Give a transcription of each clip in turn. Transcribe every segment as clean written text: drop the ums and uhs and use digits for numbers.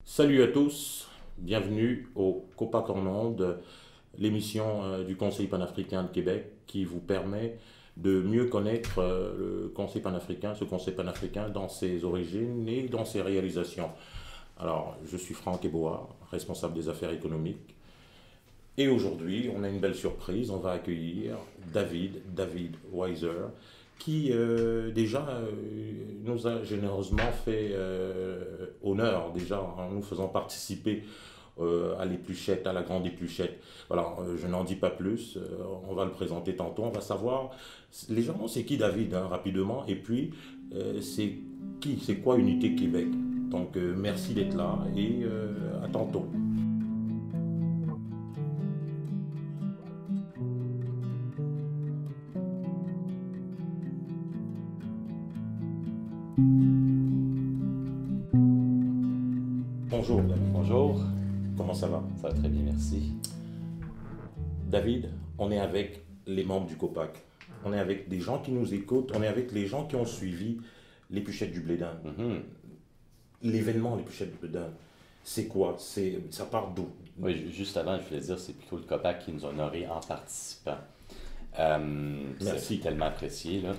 Salut à tous, bienvenue au COPAC en Ondes, l'émission du Conseil panafricain de Québec qui vous permet de mieux connaître le Conseil panafricain, ce Conseil panafricain dans ses origines et dans ses réalisations. Alors, je suis Franck Eboa, responsable des affaires économiques. Et aujourd'hui, on a une belle surprise, on va accueillir David Weiser, qui déjà nous a généreusement fait honneur déjà en nous faisant participer à l'épluchette, à la grande épluchette. Voilà, je n'en dis pas plus, on va le présenter tantôt, on va savoir, les gens, c'est qui David, hein, rapidement, et puis c'est qui, c'est quoi Unité Québec. Donc merci d'être là et à tantôt. Bonjour David, Bonjour, comment ça va? ça va très bien, merci. David, on est avec les membres du COPAC. On est avec des gens qui nous écoutent. On est avec les gens qui ont suivi l'épluchette du Blé d'Inde. Mhm. L'événement l'épluchette du Blé d'Inde, c'est quoi? Ça part d'où? Oui, juste avant, je voulais dire, c'est plutôt le COPAC qui nous a honorés en participant. C'est Merci. tellement apprécié, là.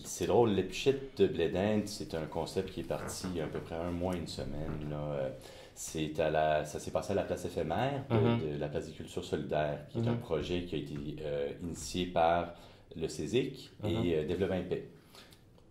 C'est drôle, l'épluchette de blé d'Inde, c'est un concept qui est parti il y a à peu près un mois, une semaine, là. Ça s'est passé à la place éphémère Mhm, de la place des cultures solidaires, qui est un mhm, projet qui a été initié par le CESIC mhm. et Développement et Paix.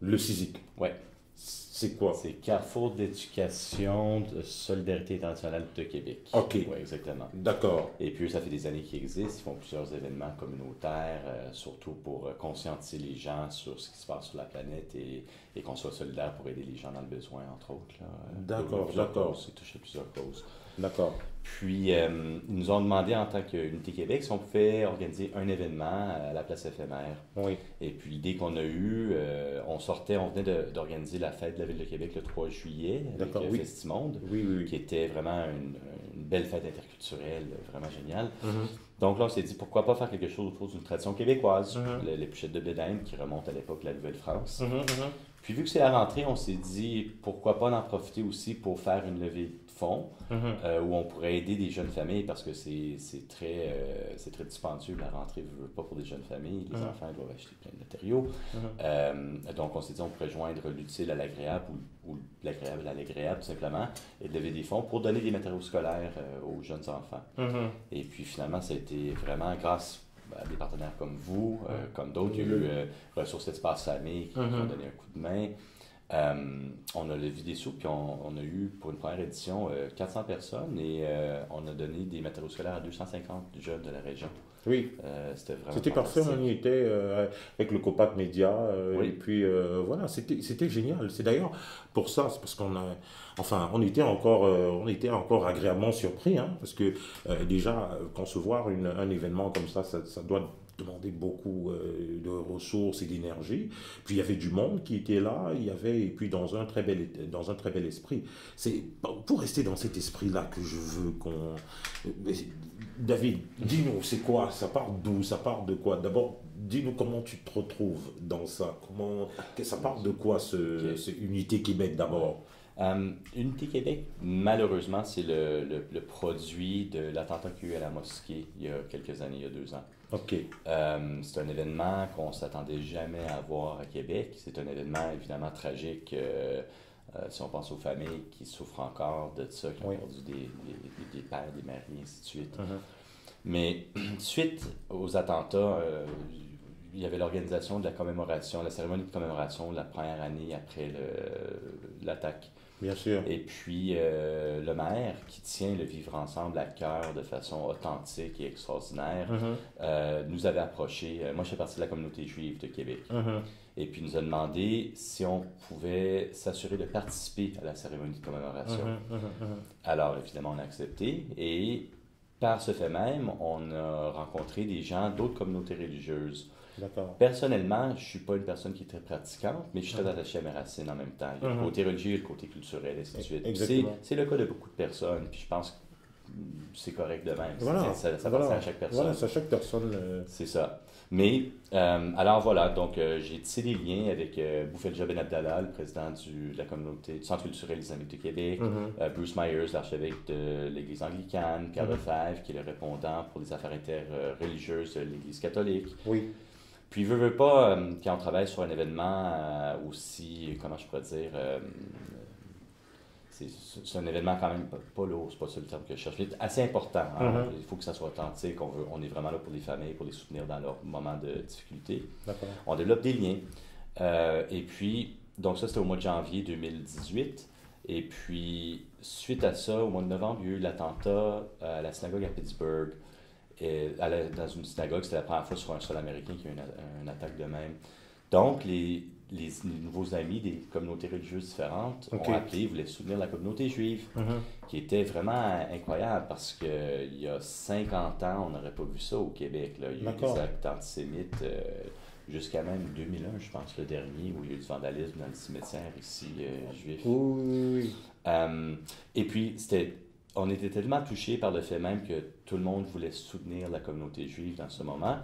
Le CISIC, Ouais. c'est quoi? C'est Carrefour d'éducation de Solidarité internationale de Québec. Ok, Oui, exactement. d'accord. Et puis, ça fait des années qu'ils existent. Ils font plusieurs événements communautaires, surtout pour conscientiser les gens sur ce qui se passe sur la planète et qu'on soit solidaire pour aider les gens dans le besoin, entre autres. Là, pour D'accord, plusieurs d'accord, causes, et toucher plusieurs causes. d'accord. Puis, ils nous ont demandé en tant qu'Unité Québec si on pouvait organiser un événement à la place éphémère. Oui, Et puis l'idée qu'on a eue, on venait d'organiser la fête de la Ville de Québec le 3 juillet avec d'accord, oui. Festimonde, Oui, oui, qui oui. était vraiment une belle fête interculturelle, vraiment géniale. Mhm, Donc là, on s'est dit pourquoi pas faire quelque chose autour d'une tradition québécoise, mhm, l'épluchette de blé d'Inde qui remonte à l'époque de la Nouvelle-France. mhm, mhm. Puis vu que c'est la rentrée, on s'est dit pourquoi pas en profiter aussi pour faire une levée de fonds Mhm. où on pourrait aider des jeunes familles parce que c'est très dispendieux la rentrée, veut pas pour des jeunes familles. Les Mhm. enfants doivent acheter plein de matériaux. Mhm. Donc on s'est dit on pourrait joindre l'utile à l'agréable ou l'agréable à l'agréable tout simplement et de lever des fonds pour donner des matériaux scolaires aux jeunes enfants. Mhm. Et puis finalement, ça a été vraiment grâce à des partenaires comme vous, comme d'autres. Il y a eu Le- Ressources Espace Famille qui ont Mhm. donné un coup de main. On a levé des sous, puis on a eu pour une première édition 400 personnes et on a donné des matériaux scolaires à 250 jeunes de la région. Oui. C'était vraiment C'était parfait, on y fantastique. était avec le Copac Média, et Oui. puis voilà, c'était génial. C'est d'ailleurs pour ça, c'est parce qu'on a, enfin, on était encore agréablement surpris, hein, parce que déjà concevoir un événement comme ça doit demander beaucoup de ressources et d'énergie. Puis il y avait du monde qui était là, il y avait et puis dans un très bel esprit. C'est pour rester dans cet esprit-là que je veux qu'on David, dis-nous, c'est quoi? Ça part d'où? Ça part de quoi? D'abord, dis-nous comment tu te retrouves dans ça. Ça part de quoi, Ok. ce Unité Québec d'abord? Unité Québec, malheureusement, c'est le produit de l'attentat qu'il y a eu à la mosquée il y a quelques années, il y a 2 ans. Ok. C'est un événement qu'on ne s'attendait jamais à voir à Québec. C'est un événement évidemment tragique si on pense aux familles qui souffrent encore de ça, qui ont Oui. perdu des pères, des maris, et ainsi de suite. Mhm. Mais suite aux attentats, il y avait l'organisation de la commémoration, la cérémonie de commémoration la première année après l'attaque. Bien sûr. Et puis le maire qui tient le vivre ensemble à cœur de façon authentique et extraordinaire Mhm. nous avait approché. Moi, je fais partie de la communauté juive de Québec. Mhm. Et puis, il nous a demandé si on pouvait s'assurer de participer à la cérémonie de commémoration. Mhm. Mhm. Mhm. Alors, évidemment, on a accepté. Et par ce fait même, on a rencontré des gens d'autres communautés religieuses. D'accord. Personnellement, je ne suis pas une personne qui est très pratiquante, mais je suis très Mhm. attaché à mes racines en même temps. Il y a le Mhm. côté religieux et le côté culturel, et ainsi de suite. Puis Exactement. c'est le cas de beaucoup de personnes. Puis je pense que c'est correct de même. Voilà. Ça appartient Voilà. à chaque Voilà, personne. c'est à chaque personne. C'est ça. Mais, alors voilà, donc j'ai tissé des liens avec Boufelja Ben Abdallah, le président de la communauté du Centre culturel islamique de Québec, Bruce Myers, l'archevêque de l'Église anglicane, Pierre Lefebvre, qui est le répondant pour les affaires interreligieuses de l'Église catholique. Oui. Puis, veut pas, quand on travaille sur un événement aussi, comment je pourrais dire, c'est un événement quand même pas lourd, c'est pas ça le terme que je cherche, mais assez important. Hein? Il faut que ça soit authentique, on est vraiment là pour les familles, pour les soutenir dans leurs moments de difficulté. On développe des liens. Et puis, donc ça c'était au mois de janvier 2018. Et puis, suite à ça, au mois de novembre, il y a eu l'attentat à la synagogue à Pittsburgh. Dans une synagogue, c'était la première fois sur un sol américain qu'il y a eu une attaque de même. Donc, les nouveaux amis des communautés religieuses différentes ont appelé, ils voulaient soutenir la communauté juive, qui était vraiment incroyable parce qu'il y a 50 ans, on n'aurait pas vu ça au Québec. Là. Il y a eu des actes antisémites jusqu'à même 2001, je pense, le dernier, où il y a eu du vandalisme dans le cimetière ici, juif. Oui. Et puis, on était tellement touchés par le fait même que tout le monde voulait soutenir la communauté juive dans ce moment,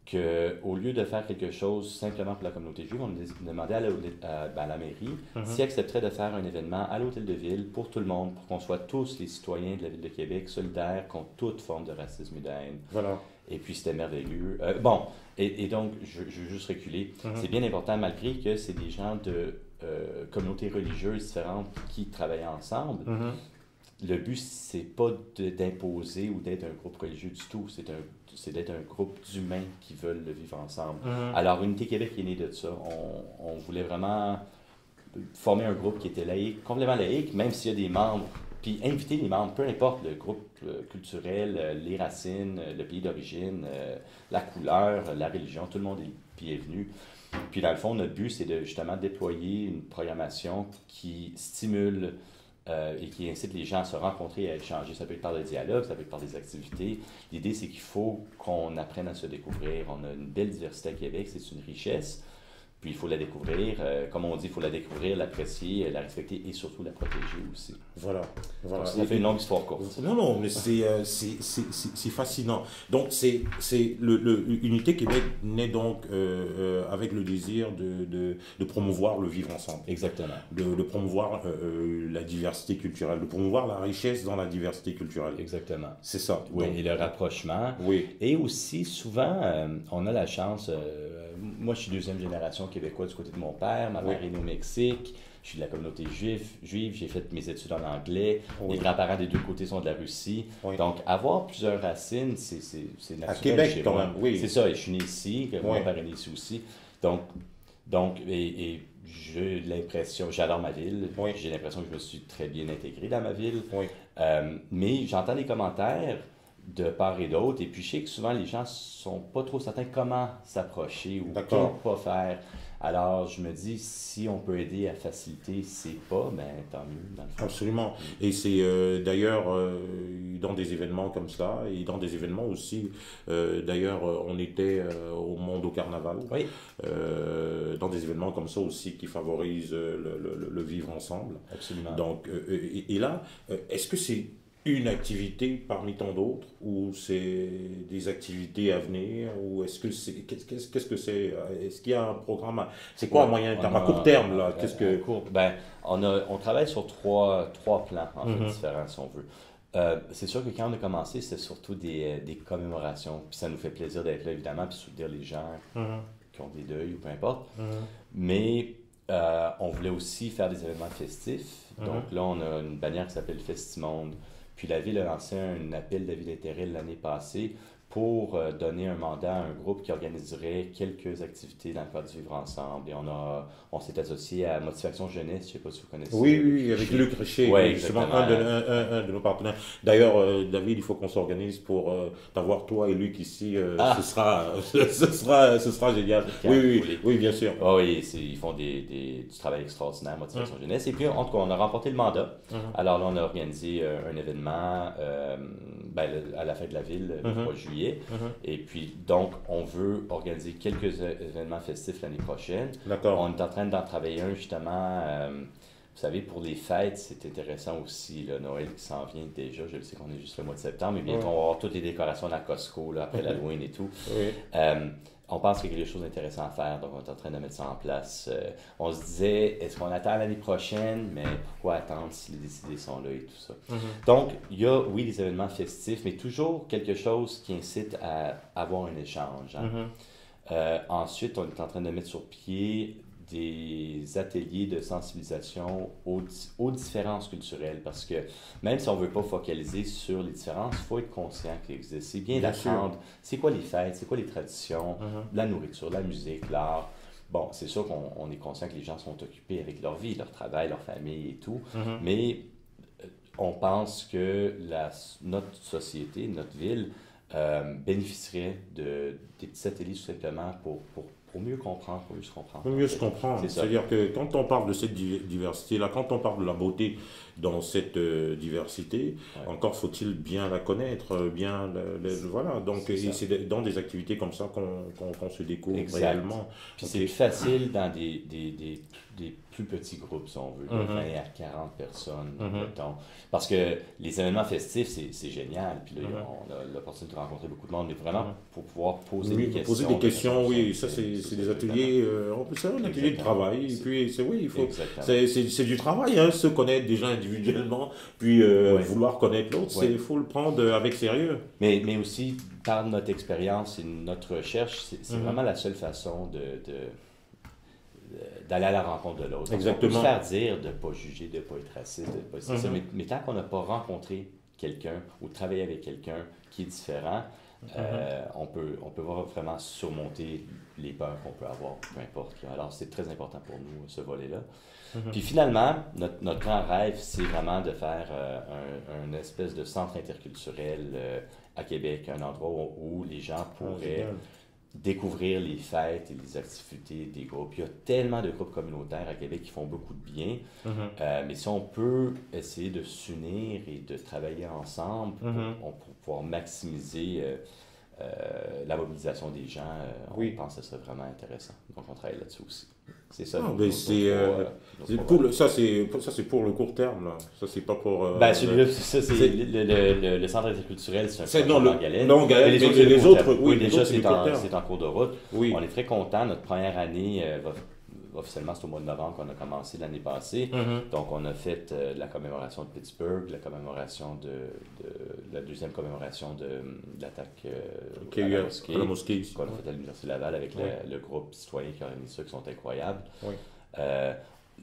qu'au lieu de faire quelque chose simplement pour la communauté juive, on demandait à la mairie s'ils accepteraient de faire un événement à l'hôtel de ville pour tout le monde, pour qu'on soit tous les citoyens de la ville de Québec solidaires contre toute forme de racisme et de haine. Voilà. Et puis c'était merveilleux. Et donc, je veux juste reculer. C'est bien important, malgré que c'est des gens de communautés religieuses différentes qui travaillent ensemble. Le but, c'est pas d'imposer ou d'être un groupe religieux du tout. C'est d'être un groupe d'humains qui veulent le vivre ensemble. Alors, Unité Québec est née de ça. On voulait vraiment former un groupe qui était laïque, complètement laïque, même s'il y a des membres. Puis inviter les membres, peu importe le groupe culturel, les racines, le pays d'origine, la couleur, la religion, tout le monde est bienvenu. Puis dans le fond, notre but, c'est de justement déployer une programmation qui stimule et qui incite les gens à se rencontrer et à échanger. Ça peut être par le dialogue, ça peut être par des activités. L'idée, c'est qu'il faut qu'on apprenne à se découvrir. On a une belle diversité à Québec, c'est une richesse. Puis il faut la découvrir, comme on dit, il faut la découvrir, l'apprécier, la respecter et surtout la protéger aussi. Voilà. Donc, ça fait une longue histoire courte. Non, mais c'est fascinant. Donc, Unité Québec naît donc avec le désir de promouvoir le vivre ensemble. Exactement. De promouvoir la diversité culturelle, de promouvoir la richesse dans la diversité culturelle. Exactement. C'est ça. Oui, donc, et le rapprochement. Oui. Et aussi, souvent, on a la chance... moi, je suis deuxième génération québécois du côté de mon père. Ma mère est née au Mexique. Je suis de la communauté juive. J'ai fait mes études en anglais. Les grands-parents des deux côtés sont de la Russie. Donc, avoir plusieurs racines, c'est naturel. À Québec, quand même, oui. C'est ça. Et je suis né ici. Mon père est né ici aussi. Donc j'ai l'impression... J'adore ma ville. J'ai l'impression que je me suis très bien intégré dans ma ville. Mais j'entends des commentaires de part et d'autre. Et puis, je sais que souvent, les gens sont pas trop certains comment s'approcher ou quel pas faire. Alors, je me dis, si on peut aider à faciliter ces pas, ben, tant mieux, dans le fond. Absolument. Et c'est d'ailleurs dans des événements comme ça, et dans des événements aussi, d'ailleurs, on était au Monde au Carnaval, dans des événements comme ça aussi qui favorisent le vivre ensemble. Absolument. Donc, et là, est-ce que c'est une activité parmi tant d'autres, ou c'est des activités à venir, ou est-ce que c'est qu'est-ce que c'est, est-ce qu'il y a un programme, c'est quoi à moyen terme, à court terme là, on travaille sur trois plans en fait différents si on veut. C'est sûr que quand on a commencé, c'était surtout des commémorations, puis ça nous fait plaisir d'être là évidemment, puis soutenir les gens qui ont des deuils ou peu importe. Mais on voulait aussi faire des événements festifs. Donc là, on a une bannière qui s'appelle Festimonde. Puis la Ville a lancé un appel d'avis d'intérêt l'année passée pour donner un mandat à un groupe qui organiserait quelques activités dans le cadre du Vivre Ensemble. Et on s'est associé à Motivation Jeunesse, je ne sais pas si vous connaissez. Oui, avec Luc Richer, justement, un de nos partenaires. D'ailleurs, David, il faut qu'on s'organise pour t'avoir toi et Luc ici. Ce sera génial. Oui, bien sûr. Ils font du travail extraordinaire, Motivation Jeunesse. Et puis, en tout cas, on a remporté le mandat. Alors là, on a organisé un événement à la fête de la Ville le 3 juillet. Et puis, donc, on veut organiser quelques événements festifs l'année prochaine. D'accord. On est en train d'en travailler un, justement, Vous savez, pour les fêtes, c'est intéressant aussi, là, Noël qui s'en vient déjà. Je le sais qu'on est juste le mois de septembre, mais bientôt on va avoir toutes les décorations à Costco là, après l'Halloween et tout. On pense qu'il y a quelque chose d'intéressant à faire, donc on est en train de mettre ça en place. On se disait, est-ce qu'on attend l'année prochaine? Mais pourquoi attendre si les décidés sont là et tout ça? Donc, il y a, oui, des événements festifs, mais toujours quelque chose qui incite à avoir un échange. Ensuite, on est en train de mettre sur pied des ateliers de sensibilisation aux différences culturelles, parce que même si on ne veut pas focaliser sur les différences, il faut être conscient qu'elles existent. C'est bien d'apprendre c'est quoi les fêtes, c'est quoi les traditions, la nourriture, la musique, l'art. Bon, c'est sûr qu'on est conscient que les gens sont occupés avec leur vie, leur travail, leur famille et tout, mais on pense que notre société, notre ville, bénéficierait des petits ateliers tout simplement pour mieux comprendre, pour mieux se comprendre. Pour mieux se comprendre. C'est-à-dire que quand on parle de cette diversité-là, quand on parle de la beauté dans cette diversité, encore faut-il bien la connaître, bien voilà. Donc c'est dans des activités comme ça qu'on se découvre réellement. Puis c'est plus facile dans des plus petits groupes, si on veut, de 20 à 40 personnes, mettons. Parce que les événements festifs, c'est génial. Puis là, on a l'opportunité de rencontrer beaucoup de monde, mais vraiment pour pouvoir poser des questions. Poser des questions, oui. Ça, c'est des ateliers, on peut savoir un atelier de travail. Et puis, il faut. C'est du travail, hein, se connaître déjà individuellement, puis vouloir connaître l'autre, il faut le prendre avec sérieux. Mais aussi, par notre expérience et notre recherche, c'est vraiment la seule façon d'aller à la rencontre de l'autre. Exactement. On peut se faire dire de ne pas juger, de ne pas être raciste, de ne pas ça. Mais tant qu'on n'a pas rencontré quelqu'un ou travaillé avec quelqu'un qui est différent, on peut vraiment surmonter les peurs qu'on peut avoir, peu importe. Alors, c'est très important pour nous, ce volet-là. Puis finalement, notre grand rêve, c'est vraiment de faire un espèce de centre interculturel à Québec, un endroit où les gens pourraient découvrir les fêtes et les activités des groupes. Il y a tellement de groupes communautaires à Québec qui font beaucoup de bien, mais si on peut essayer de s'unir et de travailler ensemble pour pouvoir maximiser la mobilisation des gens, on pense que ça serait vraiment intéressant. Donc on travaille là-dessus aussi. C'est ça. Ça, c'est pour le court terme. Là. Ça, c'est pas pour... celui-là, le centre interculturel, c'est un projet longue haleine. Mais les autres, déjà, c'est en cours de route. Oui. On est très contents. Notre première année, officiellement, c'est au mois de novembre qu'on a commencé l'année passée. Donc, on a fait la commémoration de Pittsburgh, la deuxième commémoration de l'attaque à la mosquée, qu'on a fait à l'Université Laval avec le groupe citoyen qui organise ça, qui sont incroyables.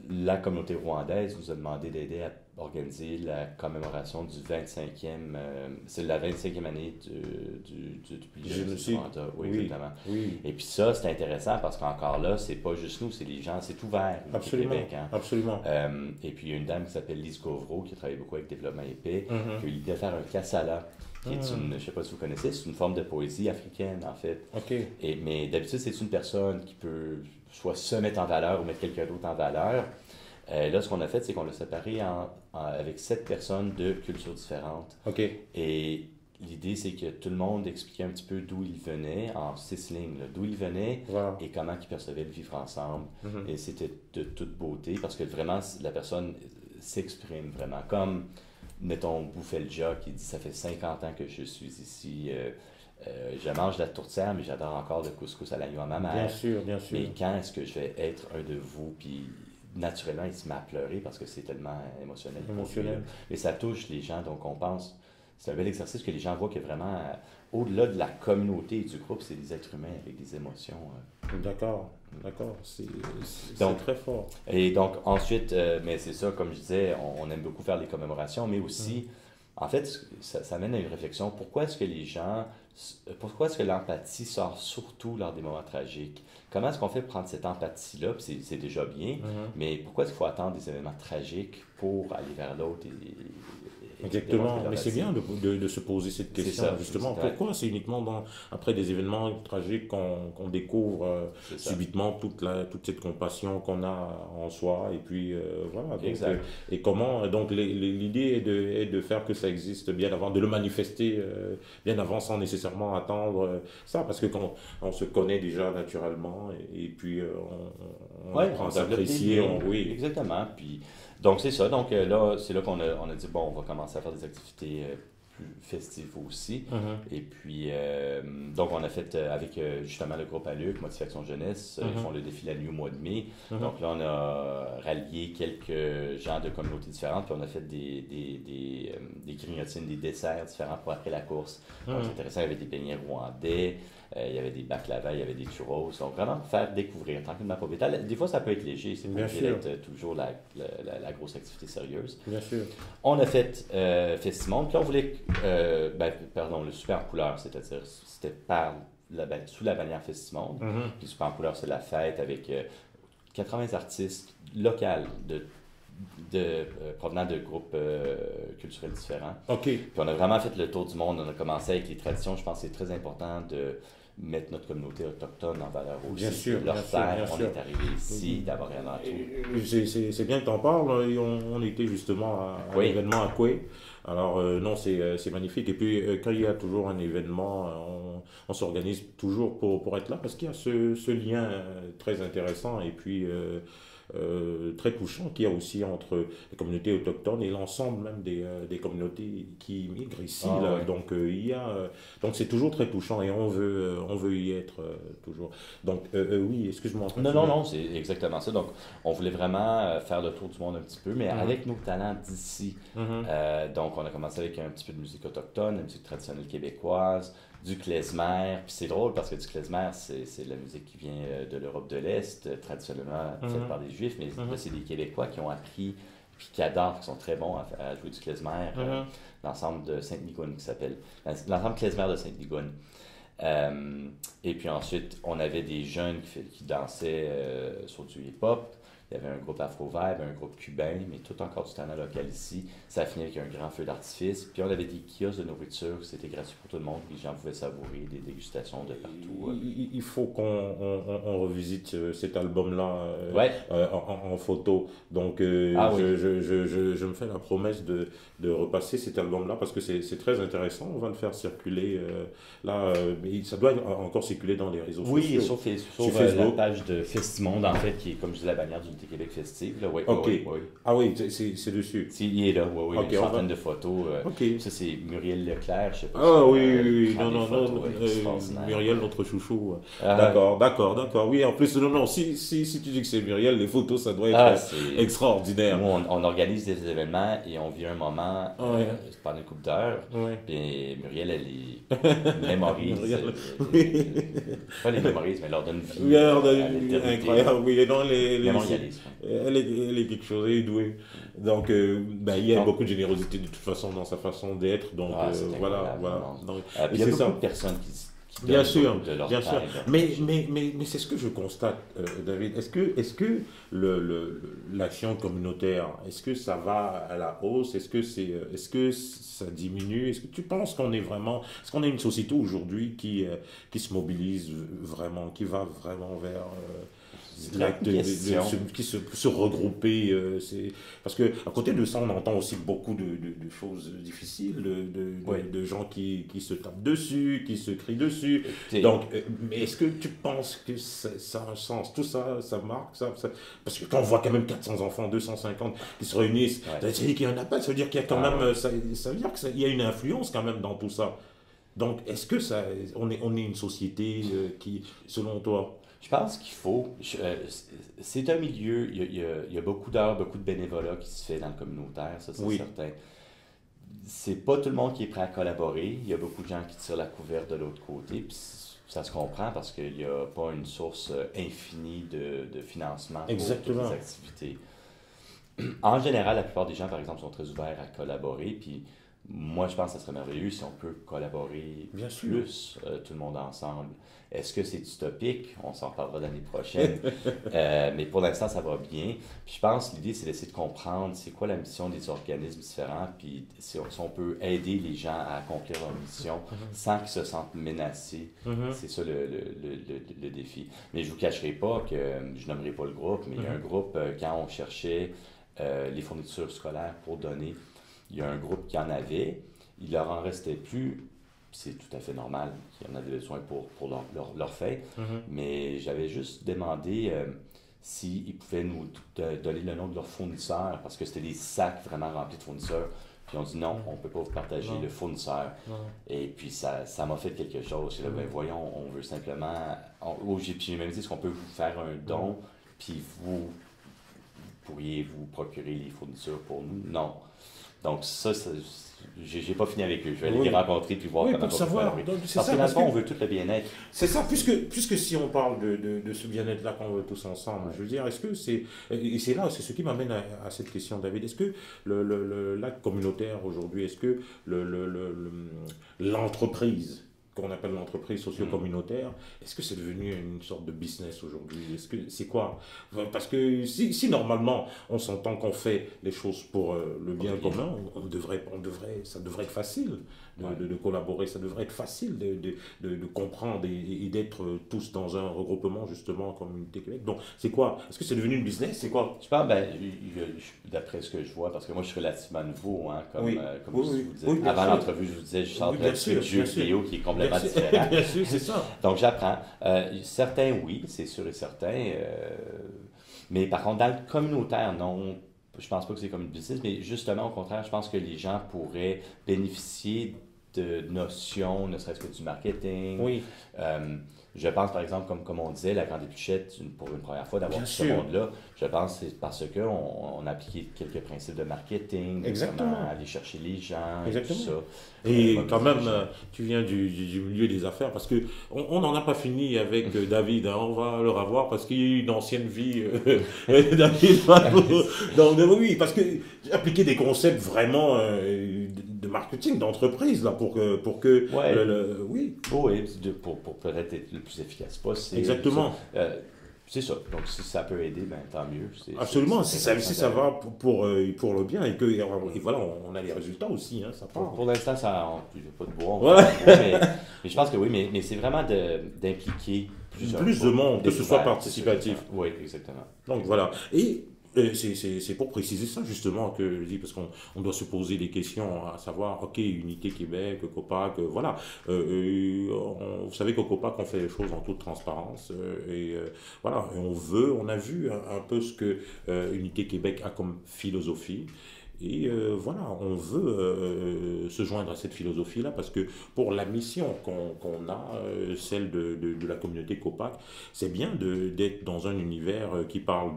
La communauté rwandaise nous a demandé d'aider à organiser la commémoration du 25e, c'est la 25e année du génocide. Oui, exactement. Et puis ça, c'est intéressant parce qu'encore là, c'est pas juste nous, c'est les gens, c'est ouvert au Québec. Absolument. Et puis il y a une dame qui s'appelle Lise Gauvreau qui a travaillé beaucoup avec Développement épais, qui a eu l'idée de faire un kassala, qui est une, je ne sais pas si vous connaissez, c'est une forme de poésie africaine en fait. Mais d'habitude, c'est une personne qui peut soit se mettre en valeur ou mettre quelqu'un d'autre en valeur. Là, ce qu'on a fait, c'est qu'on l'a séparé avec 7 personnes de cultures différentes. Et l'idée, c'est que tout le monde expliquait un petit peu d'où il venait, en 6 lignes, d'où il venait et comment ils percevaient le vivre ensemble. Et c'était de toute beauté parce que vraiment, la personne s'exprime vraiment. Comme, mettons, Boufelja qui dit « Ça fait 50 ans que je suis ici. Je mange de la tourtière, mais j'adore encore le couscous à l'agneau à ma mère. » Bien sûr. Mais quand est-ce que je vais être un de vous? Puis naturellement, il se met à pleurer parce que c'est tellement émotionnel. Mais ça touche les gens, donc on pense, c'est un bel exercice que les gens voient que vraiment, au-delà de la communauté et du groupe, c'est des êtres humains avec des émotions. D'accord. C'est très fort. Et donc ensuite, mais c'est ça, comme je disais, on aime beaucoup faire les commémorations, mais aussi, en fait, ça amène à une réflexion. Pourquoi est-ce que l'empathie sort surtout lors des moments tragiques? Comment est-ce qu'on fait pour prendre cette empathie-là? C'est déjà bien, mais pourquoi est-ce qu'il faut attendre des événements tragiques pour aller vers l'autre? Exactement, mais c'est bien de se poser cette question, justement. Pourquoi c'est uniquement après des événements tragiques qu'on découvre subitement toute cette compassion qu'on a en soi, et puis voilà. Donc, et comment, donc l'idée est de faire que ça existe bien avant, de le manifester bien avant sans nécessairement attendre ça, parce que quand on se connaît déjà naturellement, et puis on apprend à s'apprécier. Exactement, puis Donc, c'est ça. Donc, là, c'est là qu'on a dit, bon, on va commencer à faire des activités plus festives aussi. Et puis, donc, on a fait avec justement le groupe ALUC, Motivation Jeunesse, ils font le défi la nuit au mois de mai. Donc là, on a rallié quelques gens de communautés différentes, puis on a fait des grignotines, des desserts différents pour après la course. Donc, c'est intéressant, il y avait des beignets rwandais, il y avait des baklava, il y avait des churros. Donc, vraiment faire découvrir tranquillement pas vite. Des fois, ça peut être léger, c'est pas obligé d'être toujours la grosse activité sérieuse. Bien sûr. On a fait Festimonde, puis là, on voulait, le super en couleur, c'est-à-dire, c'était sous la bannière Festimonde. Puis super en couleur, c'est la fête avec 80 artistes locaux provenant de groupes culturels différents. OK. Puis on a vraiment fait le tour du monde. On a commencé avec les traditions. Je pense que c'est très important de mettre notre communauté autochtone en valeur aussi. Bien sûr, leur terre, bien on sûr. est arrivé ici, d'abord et avant tout. C'est bien que tu en parles. On était justement à un événement à Coué. Alors, non, c'est magnifique. Et puis, quand il y a toujours un événement, on s'organise toujours pour être là parce qu'il y a ce lien très intéressant et puis très touchant qu'il y a aussi entre les communautés autochtones et l'ensemble même des communautés qui migrent ici. Là. Ouais. Donc, donc c'est toujours très touchant et on veut y être toujours. Donc, oui, excuse-moi. Non, c'est exactement ça. Donc, on voulait vraiment faire le tour du monde un petit peu, mais avec nos talents d'ici. Donc, on a commencé avec un petit peu de musique autochtone, la musique traditionnelle québécoise, du klezmer. Puis c'est drôle parce que du klezmer, c'est de la musique qui vient de l'Europe de l'Est, traditionnellement faite par des Juifs, mais là, c'est des Québécois qui ont appris, puis qui adorent, qui sont très bons à jouer du klezmer. L'ensemble de Sainte-Nigoune qui s'appelle. L'ensemble klezmer de Sainte-Nigoune. Et puis ensuite, on avait des jeunes qui dansaient sur du hip-hop. Il y avait un groupe afro-vibe, un groupe cubain, mais tout encore du talent local ici. Ça a fini avec un grand feu d'artifice. Puis on avait des kiosques de nourriture, c'était gratuit pour tout le monde. Les gens pouvaient savourer des dégustations de partout. Il faut qu'on revisite cet album-là en photo. Donc, je me fais la promesse de repasser cet album-là parce que c'est très intéressant. On va le faire circuler là, mais ça doit encore circuler dans les réseaux sociaux. Oui, sur Facebook. La page de Festimonde, en fait, qui est, comme je dis, la bannière d'Unité Québec Festive. Là. Oui. Ah oui, c'est dessus. Il est là, oui. Okay, une centaine de photos. Ça, c'est Muriel Leclerc, je sais pas. Ah oui. Non. Muriel, notre chouchou. D'accord. Oui, en plus, non, si tu dis que c'est Muriel, les photos, ça doit être extraordinaire. Nous, on organise des événements et on vit un moment pendant une couple d'heures. Puis Muriel, elle mémorise. Pas les mémorise, mais elle leur donne vie. Incroyable, oui. Non, elle est quelque chose, elle est douée. Donc, il y a beaucoup de générosité de toute façon dans sa façon d'être. Donc, voilà. Donc, il y a beaucoup de personnes qui bien sûr, de leur bien temps, sûr. Mais c'est ce que je constate, David. Est-ce que l'action communautaire, est-ce que ça va à la hausse? Est-ce que ça diminue? Est-ce que tu penses est-ce qu'on est une société aujourd'hui qui se mobilise vraiment, qui va vraiment vers qui se regrouper, parce que à côté de ça on entend aussi beaucoup de choses difficiles, de gens qui se tapent dessus, qui se crient dessus. Donc mais est-ce que tu penses que ça a un sens, tout ça, ça marque ça, parce que quand on voit quand même 400 enfants, 250 qui se réunissent, ça veut dire qu'il y a un appel, ça veut dire qu'il y a quand même ça veut dire qu'il y a une influence quand même dans tout ça. Donc est-ce que on est une société qui, selon toi? Je pense qu'il faut. C'est un milieu, il y a beaucoup d'heures, beaucoup de bénévolat qui se fait dans le communautaire, ça c'est certain. C'est pas tout le monde qui est prêt à collaborer. Il y a beaucoup de gens qui tirent la couverte de l'autre côté. Puis ça se comprend parce qu'il n'y a pas une source infinie de financement pour toutes les activités. En général, la plupart des gens, par exemple, sont très ouverts à collaborer. Puis moi, je pense que ça serait merveilleux si on peut collaborer plus, tout le monde ensemble. Est-ce que c'est utopique? On s'en parlera l'année prochaine. Mais pour l'instant, ça va bien. Puis je pense que l'idée, c'est d'essayer de comprendre c'est quoi la mission des organismes différents, puis si on peut aider les gens à accomplir leur mission sans qu'ils se sentent menacés. C'est ça le défi. Mais je ne vous cacherai pas que, je nommerai pas le groupe, mais il y a un groupe, quand on cherchait les fournitures scolaires pour donner, il y a un groupe qui en avait, il leur en restait plus. C'est tout à fait normal qu'il y en avait besoin pour leur fête. Mais j'avais juste demandé s'ils pouvaient nous donner le nom de leurs fournisseurs, parce que c'était des sacs vraiment remplis de fournisseurs. Puis on dit non, on ne peut pas vous partager le fournisseur. Et puis ça m'a fait quelque chose. Là, ben, voyons, on veut simplement... j'ai même dit, est-ce qu'on peut vous faire un don, puis vous pourriez vous procurer les fournitures pour nous? Non. Donc ça j'ai pas fini avec eux. Je vais aller les rencontrer puis voir comment pour savoir. Parce que dans le fond, on veut tout le bien-être. C'est ça, puisque si on parle de ce bien-être-là qu'on veut tous ensemble, je veux dire, est-ce que c'est... Et c'est là, c'est ce qui m'amène à cette question, David. Est-ce que l'acte communautaire aujourd'hui, est-ce que l'entreprise qu'on appelle l'entreprise socio-communautaire, est-ce que c'est devenu une sorte de business aujourd'hui? Est-ce que c'est quoi? Parce que si normalement on s'entend qu'on fait les choses pour le bien commun, ça devrait être facile de collaborer, ça devrait être facile de comprendre et d'être tous dans un regroupement justement comme Unité Québec. Donc c'est quoi? Est-ce que c'est devenu une business? C'est quoi? Je pense, d'après ce que je vois, parce que moi je suis relativement nouveau, hein, comme je vous disais. Avant l'entrevue, je vous disais, je suis en train de suivre jeu vidéo qui est complètement différent. Bien sûr, c'est ça. Donc j'apprends. Certains, oui, c'est sûr et certain. Mais par contre, dans le communautaire, non. Je pense pas que c'est comme une business, mais justement, au contraire, je pense que les gens pourraient bénéficier de notions, ne serait-ce que du marketing. Oui. Je pense, par exemple, comme on disait, la Grande Épluchette, pour une première fois d'avoir ce monde-là, je pense que c'est parce qu'on a appliqué quelques principes de marketing, exactement, comment aller chercher les gens, exactement, et tout ça. Et quand même, tu viens du milieu des affaires, parce qu'on n'en a pas fini avec David, hein, on va le revoir, parce qu'il y a eu une ancienne vie, David. Donc, oui, parce que appliquer des concepts vraiment de marketing, d'entreprise, là, pour que oui. Oui, pour peut-être être le plus efficace possible. Exactement. C'est ça. Donc, si ça peut aider, ben, tant mieux. Absolument, si ça va pour le bien et voilà, on a les résultats aussi. Hein, ça pour l'instant, il n'y a pas de bois. Voilà. Mais je pense que oui, mais c'est vraiment d'impliquer plus de monde, que ce soit participatif. Oui, exactement. Donc voilà. Et c'est pour préciser ça justement que je dis, parce qu'on doit se poser des questions, à savoir, ok, Unité Québec, COPAC, voilà. Vous savez qu'au COPAC, on fait les choses en toute transparence. Voilà, et on a vu un peu ce que Unité Québec a comme philosophie. Et voilà, on veut se joindre à cette philosophie-là parce que pour la mission qu'on a, celle de la communauté COPAC, c'est bien d'être dans un univers qui parle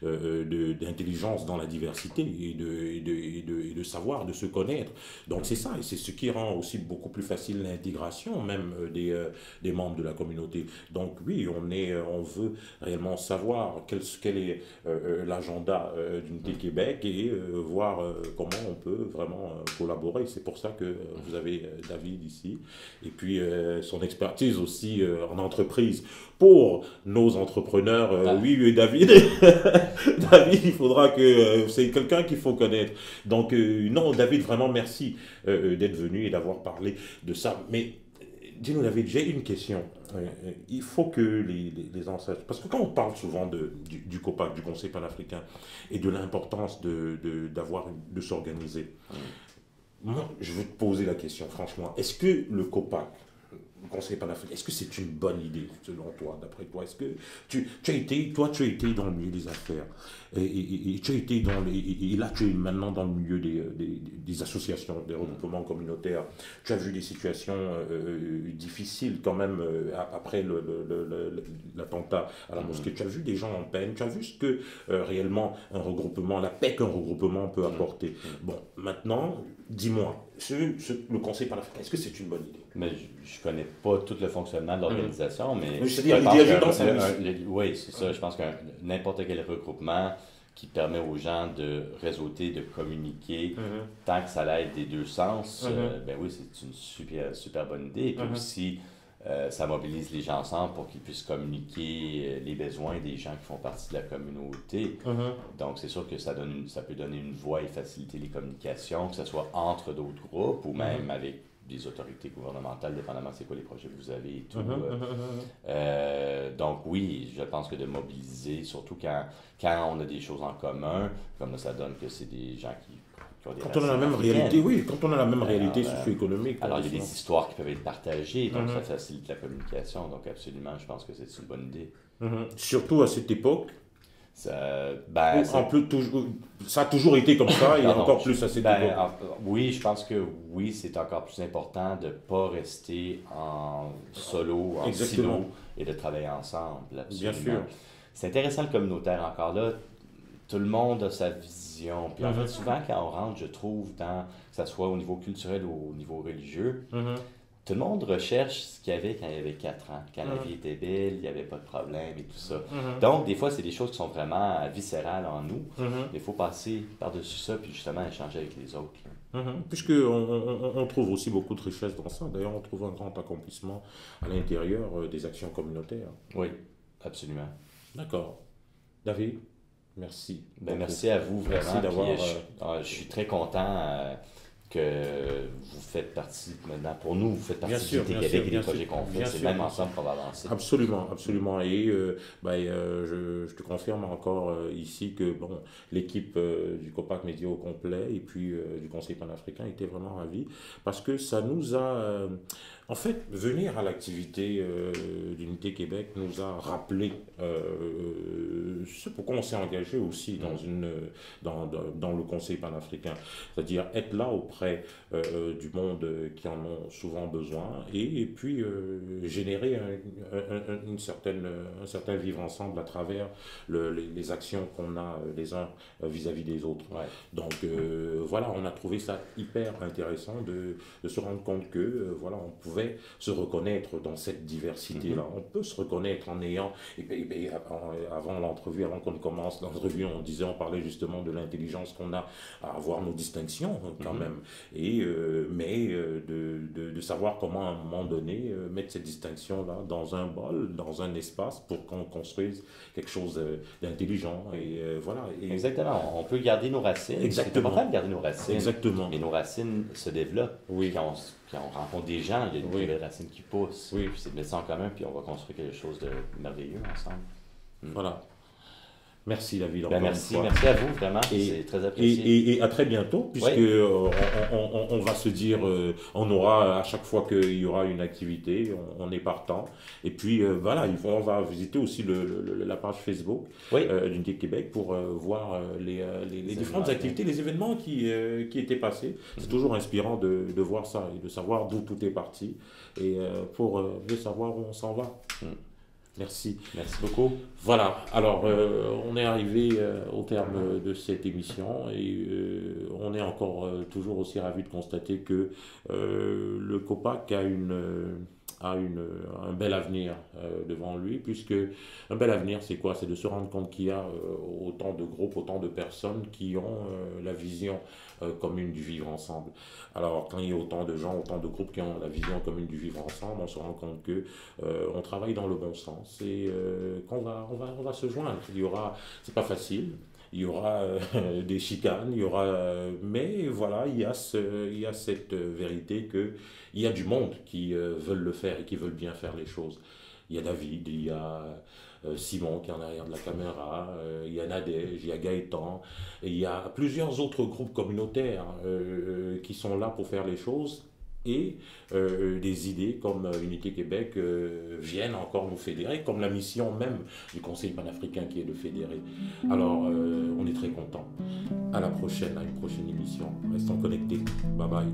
d'intelligence dans la diversité et de savoir, de se connaître. Donc c'est ça, et c'est ce qui rend aussi beaucoup plus facile l'intégration même des membres de la communauté. Donc oui, on veut réellement savoir quel est l'agenda d'Unité Québec et voir comment on peut vraiment collaborer. C'est pour ça que vous avez David ici, et puis son expertise aussi en entreprise. Pour nos entrepreneurs, oui, David, David, il faudra que... c'est quelqu'un qu'il faut connaître. Donc, non, David, vraiment merci d'être venu et d'avoir parlé de ça. Mais dis-nous, David, j'ai une question. Il faut que les ancêtres... Parce que quand on parle souvent du COPAC, du Conseil panafricain, et de l'importance de s'organiser, moi, je veux te poser la question, franchement. Est-ce que le COPAC, le Conseil panafricain, est-ce que c'est une bonne idée, selon toi, d'après toi? Est-ce que tu as été dans le milieu des affaires, et tu as été et là tu es maintenant dans le milieu des associations, des regroupements communautaires. Tu as vu des situations difficiles quand même après l'attentat à la mosquée. Tu as vu des gens en peine. Tu as vu ce que réellement la paix qu'un regroupement peut apporter. Bon, maintenant, dis-moi, le Conseil panafricain, est-ce que c'est une bonne idée? Mais je ne connais pas tout le fonctionnement de l'organisation, mais oui, c'est ça. Je pense que n'importe quel regroupement qui permet aux gens de réseauter, de communiquer, tant que ça l'aide des deux sens, ben oui, c'est une super bonne idée. Et puis aussi, ça mobilise les gens ensemble pour qu'ils puissent communiquer les besoins des gens qui font partie de la communauté. Donc, c'est sûr que ça peut donner une voix et faciliter les communications, que ce soit entre d'autres groupes ou même avec des autorités gouvernementales, dépendamment c'est quoi les projets que vous avez et tout. Donc oui, je pense que de mobiliser, surtout quand on a des choses en commun, comme là, ça donne que c'est des gens qui ont des quand on a la même réalité, oui, quand on a la même réalité socio-économique. Alors, il y a des histoires qui peuvent être partagées, donc ça facilite la communication. Donc absolument, je pense que c'est une bonne idée. Surtout à cette époque, En plus, ça a toujours été comme ça et encore plus à cette époque. Oui, je pense que oui, c'est encore plus important de ne pas rester en solo, en silo et de travailler ensemble. Absolument. Bien sûr. C'est intéressant le communautaire encore là. Tout le monde a sa vision. Puis en fait, souvent, quand on rentre, je trouve, que ce soit au niveau culturel ou au niveau religieux, tout le monde recherche ce qu'il y avait quand il y avait 4 ans. Quand la vie était belle, il n'y avait pas de problème et tout ça. Donc, des fois, c'est des choses qui sont vraiment viscérales en nous. Il faut passer par-dessus ça puis justement échanger avec les autres. Puisqu'on trouve aussi beaucoup de richesse dans ça. D'ailleurs, on trouve un grand accomplissement à l'intérieur des actions communautaires. Oui, absolument. D'accord. David, merci. Merci à vous, vraiment. Merci d'avoir... je suis très content que vous faites partie maintenant. Pour nous, vous faites partie du Québec et des projets qu'on fait. C'est même ensemble qu'on va avancer. Absolument, absolument. Et je te confirme encore ici que l'équipe du COPAC Média au complet et puis du Conseil panafricain était vraiment ravis parce que ça nous a... En fait, venir à l'activité d'Unité Québec nous a rappelé ce pourquoi on s'est engagé aussi dans le Conseil panafricain, c'est-à-dire être là auprès du monde qui en ont souvent besoin et puis générer un certain vivre ensemble à travers les actions qu'on a les uns vis-à-vis des autres. Ouais. Donc voilà, on a trouvé ça hyper intéressant de se rendre compte que voilà, on pouvait se reconnaître dans cette diversité-là. On peut se reconnaître en ayant, avant l'entrevue, avant qu'on commence l'entrevue, on parlait justement de l'intelligence qu'on a à avoir nos distinctions quand même, et de savoir comment à un moment donné mettre cette distinction-là dans un bol, dans un espace pour qu'on construise quelque chose d'intelligent. Et voilà. Exactement. On peut garder nos racines. Exactement. On peut pas garder nos racines. Exactement. Mais nos racines se développent. Oui. Quand on rencontre des gens, il y a une nouvelle racine qui pousse. Oui. Puis c'est de mettre ça en commun, puis on va construire quelque chose de merveilleux ensemble. Voilà. Merci David. Merci à vous, vraiment. C'est très apprécié. Et à très bientôt, puisque on va se dire, on aura à chaque fois qu'il y aura une activité, on est partant. Et puis voilà, on va visiter aussi la page Facebook d'Unité Québec pour voir les différentes activités, les événements qui étaient passés. C'est toujours inspirant de voir ça et de savoir d'où tout est parti et pour mieux savoir où on s'en va. Merci. Merci beaucoup. Voilà, alors on est arrivé au terme de cette émission et on est encore toujours aussi ravis de constater que le COPAC a un bel avenir devant lui, puisque un bel avenir, c'est quoi? C'est de se rendre compte qu'il y a autant de groupes, autant de personnes qui ont la vision commune du vivre ensemble. Alors, quand il y a autant de gens, autant de groupes qui ont la vision commune du vivre ensemble, on se rend compte que on travaille dans le bon sens et qu'on va se joindre. C'est pas facile. Il y aura des chicanes, mais voilà, il y a cette vérité que il y a du monde qui veulent le faire et qui veulent bien faire les choses. Il y a David, il y a Simon qui est en arrière de la caméra, il y a Nadège, il y a Gaëtan, et il y a plusieurs autres groupes communautaires qui sont là pour faire les choses. Et des idées comme Unité Québec viennent encore nous fédérer, comme la mission même du Conseil panafricain qui est de fédérer. Alors, on est très contents. À la prochaine, à une prochaine émission. Restons connectés. Bye bye.